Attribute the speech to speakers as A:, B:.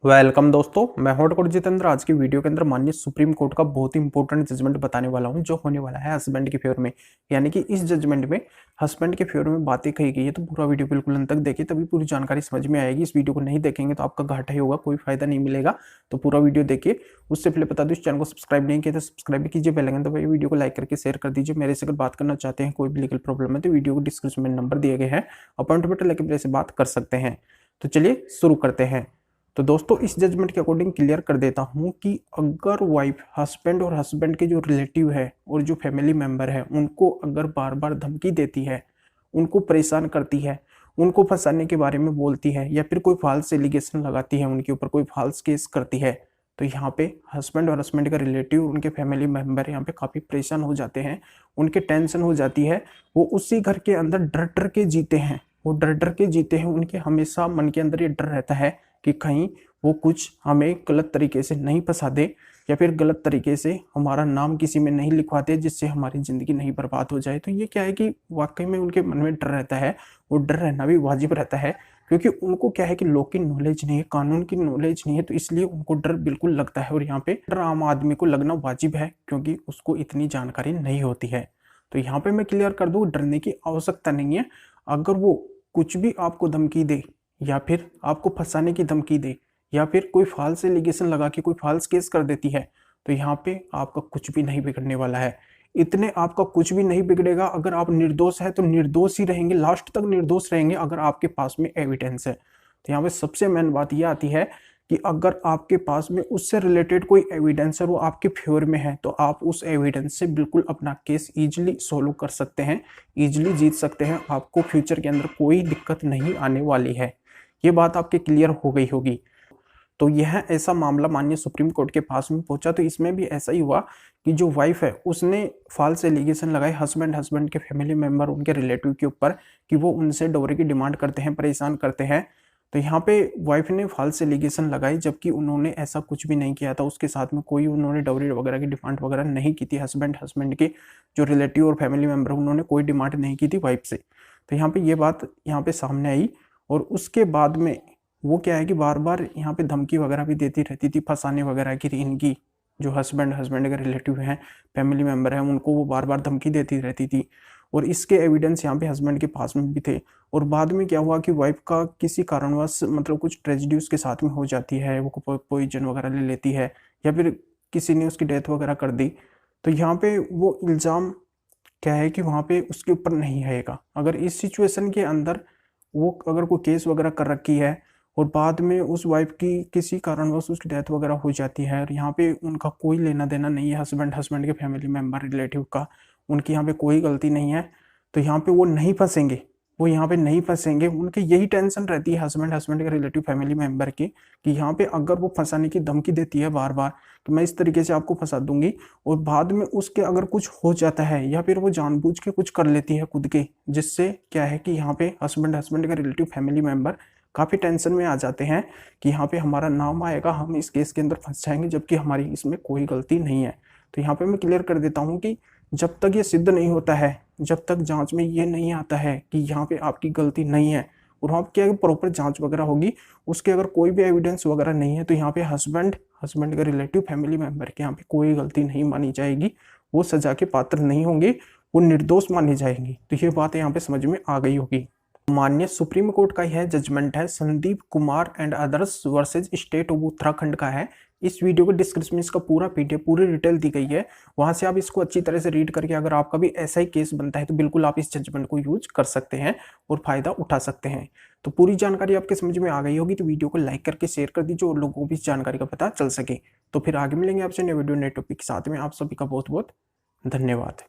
A: Welcome दोस्तों, मैं हूं डॉक्टर जितेंद्र। आज की वीडियो के अंदर माननीय सुप्रीम कोर्ट का बहुत ही इंपॉर्टेंट जजमेंट बताने वाला हूं, जो होने वाला है हस्बैंड के फेवर में। यानी कि इस जजमेंट में हस्बैंड के फेवर में बातें कही गई है, तो पूरा वीडियो बिल्कुल अंत तक देखिए, तभी पूरी जानकारी समझ में आएगी। इस वीडियो को नहीं देखेंगे तो आपका घाटा ही होगा, कोई फायदा नहीं मिलेगा। तो पूरा वीडियो देखिए। उससे पहले बता दूं, इस चैनल को सब्सक्राइब नहीं किया तो सब्सक्राइब भी कीजिए, बेल आइकन दबाइए, वीडियो को लाइक करके शेयर कर दीजिए। मेरे से अगर बात करना चाहते हैं, कोई भी लीगल प्रॉब्लम है तो वीडियो को डिस्क्रिप्शन में नंबर दिए गए हैं, अपॉइंटमेंट लेकर मेरे से बात कर सकते हैं। तो चलिए शुरू करते हैं। तो दोस्तों, इस जजमेंट के अकॉर्डिंग क्लियर कर देता हूं कि अगर वाइफ हस्बैंड और हस्बैंड के जो रिलेटिव है और जो फैमिली मेंबर है, उनको अगर बार बार धमकी देती है, उनको परेशान करती है, उनको फंसाने के बारे में बोलती है, या फिर कोई फॉल्स एलिगेशन लगाती है, उनके ऊपर कोई फॉल्स केस करती है, तो यहाँ पे हस्बैंड और हस्बैंड का रिलेटिव, उनके फैमिली मेंबर यहाँ पे काफ़ी परेशान हो जाते हैं, उनके टेंशन हो जाती है। वो उसी घर के अंदर डर डर के जीते हैं, वो डर डर के जीते हैं। उनके हमेशा मन के अंदर ये डर रहता है कि कहीं वो कुछ हमें गलत तरीके से नहीं फंसा दे, या फिर गलत तरीके से हमारा नाम किसी में नहीं लिखवाते, जिससे हमारी ज़िंदगी नहीं बर्बाद हो जाए। तो ये क्या है कि वाकई में उनके मन में डर रहता है। वो डर रहना भी वाजिब रहता है, क्योंकि उनको क्या है कि लॉ की नॉलेज नहीं है, कानून की नॉलेज नहीं है, तो इसलिए उनको डर बिल्कुल लगता है। और यहाँ पे डर आम आदमी को लगना वाजिब है, क्योंकि उसको इतनी जानकारी नहीं होती है। तो यहाँ पे मैं क्लियर कर दूँ, डरने की आवश्यकता नहीं है। अगर वो कुछ भी आपको धमकी दे, या फिर आपको फंसाने की धमकी दे, या फिर कोई फॉल्स एलिगेशन लगा के कोई फॉल्स केस कर देती है, तो यहाँ पे आपका कुछ भी नहीं बिगड़ने वाला है। इतने आपका कुछ भी नहीं बिगड़ेगा। अगर आप निर्दोष है तो निर्दोष ही रहेंगे, लास्ट तक निर्दोष रहेंगे, अगर आपके पास में एविडेंस है। तो यहाँ पे सबसे मेन बात यह आती है कि अगर आपके पास में उससे रिलेटेड कोई एविडेंस है, वो आपके फेवर में है, तो आप उस एविडेंस से बिल्कुल अपना केस इजीली सोल्व कर सकते हैं, इजीली जीत सकते हैं। आपको फ्यूचर के अंदर कोई दिक्कत नहीं आने वाली है। ये बात आपके क्लियर हो गई होगी। तो यह ऐसा मामला माननीय सुप्रीम कोर्ट के पास में पहुंचा, तो इसमें भी ऐसा ही हुआ कि जो वाइफ है उसने फॉल्स एलिगेशन लगाए हस्बैंड के फैमिली मेंबर, उनके रिलेटिव के ऊपर, कि वो उनसे डॉवरी की डिमांड करते हैं, परेशान करते हैं। तो यहाँ पे वाइफ ने फॉल्स एलिगेशन लगाई, जबकि उन्होंने ऐसा कुछ भी नहीं किया था। उसके साथ में कोई उन्होंने डॉवरी वगैरह की डिमांड वगैरह नहीं की थी। हस्बैंड के जो रिलेटिव और फैमिली मेंबर, उन्होंने कोई डिमांड नहीं की थी वाइफ से। तो यहाँ पे ये बात यहाँ पे सामने आई। और उसके बाद में वो क्या है कि बार बार यहाँ पे धमकी वगैरह भी देती रहती थी, फंसाने वगैरह की। इनकी जो हस्बैंड के रिलेटिव हैं, फैमिली मेंबर हैं, उनको वो बार बार धमकी देती रहती थी। और इसके एविडेंस यहाँ पे हस्बैंड के पास में भी थे। और बाद में क्या हुआ कि वाइफ का किसी कारणवश मतलब कुछ ट्रेजेडी उसके साथ में हो जाती है, वो पॉइजन वगैरह ले लेती है, या फिर किसी ने उसकी डेथ वगैरह कर दी। तो यहाँ पे वो इल्ज़ाम क्या है कि वहाँ पे उसके ऊपर नहीं आएगा। अगर इस सिचुएशन के अंदर वो अगर कोई केस वगैरह कर रखी है, और बाद में उस वाइफ की किसी कारणवश उसकी डेथ वगैरह हो जाती है, और यहाँ पे उनका कोई लेना देना नहीं है, हस्बैंड के फैमिली मेंबर रिलेटिव का, उनकी यहाँ पे कोई गलती नहीं है, तो यहाँ पे वो नहीं फंसेंगे। वो यहाँ पे नहीं फंसेंगे। उनके यही टेंशन रहती है हस्बैंड के रिलेटिव फैमिली मेंबर की, कि यहाँ पे अगर वो फंसाने की धमकी देती है बार बार कि मैं इस तरीके से आपको फंसा दूंगी, और बाद में उसके अगर कुछ हो जाता है, या फिर वो जानबूझ के कुछ कर लेती है खुद के, जिससे क्या है कि यहाँ पे हस्बैंड का रिलेटिव फैमिली मेंबर काफ़ी टेंशन में आ जाते हैं कि यहाँ पे हमारा नाम आएगा, हम इस केस के अंदर फंस जाएंगे, जबकि हमारी इसमें कोई गलती नहीं है। तो यहाँ पे मैं क्लियर कर देता हूँ कि जब तक ये सिद्ध नहीं होता है, जब तक जांच में ये नहीं आता है कि यहाँ पे आपकी गलती नहीं है, और वहाँ क्या है प्रॉपर जांच वगैरह होगी, उसके अगर कोई भी एविडेंस वगैरह नहीं है, तो यहाँ पे हस्बैंड का रिलेटिव फैमिली मेंबर के यहाँ पे कोई गलती नहीं मानी जाएगी। वो सजा के पात्र नहीं होंगे, वो निर्दोष मानी जाएंगी। तो ये बात यहाँ पे समझ में आ गई होगी। माननीय सुप्रीम कोर्ट का यह जजमेंट है, Sandeep Kumar and others versus state of Uttarakhand का है। इस वीडियो के डिस्क्रिप्शन में इसका पूरा पीडीएफ, पूरी डिटेल दी गई है, वहां से आप इसको अच्छी तरह से रीड करके अगर आपका भी ऐसा ही केस बनता है, तो बिल्कुल आप इस जजमेंट को यूज कर सकते हैं और फायदा उठा सकते हैं। तो पूरी जानकारी आपके समझ में आ गई होगी, तो वीडियो को लाइक करके शेयर कर दीजिए और लोगों को भी इस जानकारी का पता चल सके। तो फिर आगे मिलेंगे आपसे नए वीडियो नए टॉपिक के साथ में। आप सभी का बहुत बहुत धन्यवाद।